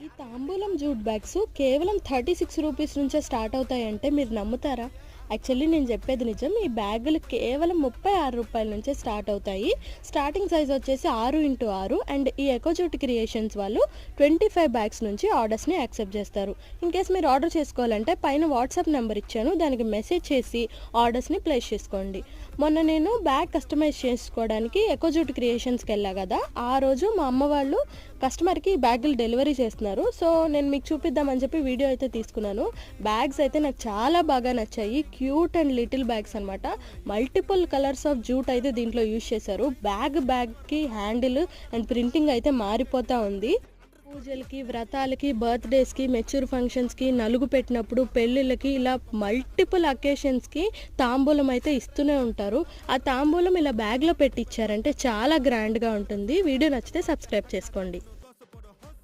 ఈ తాంబూలం jute bags కేవలం 36 రూపీస్ నుంచే స్టార్ట్ అవుతాయంటే మీరు నమ్ముతారా? యాక్చువల్లీ నేను చెప్పేది నిజం. ఈ బ్యాగులు కేవలం 36 రూపాయల నుంచే స్టార్ట్ అవుతాయి. స్టార్టింగ్ సైజ్ వచ్చేసి 6x6 అండ్ ఈ ఎకోజూట్ క్రియేషన్స్ వాళ్ళు 25 బ్యాగ్స్ నుంచి ఆర్డర్స్ని యాక్సెప్ట్ చేస్తారు. ఇన్ కేస్ మీరు ఆర్డర్ చేసుకోవాలంటే పైన వాట్సాప్ నెంబర్ ఇచ్చాను, దానికి మెసేజ్ చేసి ఆర్డర్స్ని ప్లేస్ చేసుకోండి. మొన్న నేను బ్యాగ్ కస్టమైజ్ చేసుకోవడానికి ఎకోజూట్ క్రియేషన్స్కి వెళ్ళా కదా, ఆ రోజు మా అమ్మ వాళ్ళు కస్టమర్కి ఈ బ్యాగులు డెలివరీ చేస్తున్నారు. సో నేను మీకు చూపిద్దామని చెప్పి వీడియో అయితే తీసుకున్నాను. బ్యాగ్స్ అయితే నాకు చాలా బాగా నచ్చాయి. క్యూట్ అండ్ లిటిల్ బ్యాగ్స్ అనమాట. మల్టిపుల్ కలర్స్ ఆఫ్ జూట్ అయితే దీంట్లో యూజ్ చేశారు. బ్యాగ్కి హ్యాండిల్ అండ్ ప్రింటింగ్ అయితే మారిపోతూ ఉంది. పూజలకి, వ్రతాలకి, బర్త్డేస్కి, మెచ్యూర్ ఫంక్షన్స్కి, నలుగు పెట్టినప్పుడు, పెళ్ళిళ్ళకి, ఇలా మల్టిపుల్ అకేషన్స్కి తాంబూలం అయితే ఇస్తూనే ఉంటారు. ఆ తాంబూలం ఇలా బ్యాగ్లో పెట్టి ఇచ్చారంటే చాలా గ్రాండ్గా ఉంటుంది. వీడియో నచ్చితే సబ్స్క్రైబ్ చేసుకోండి.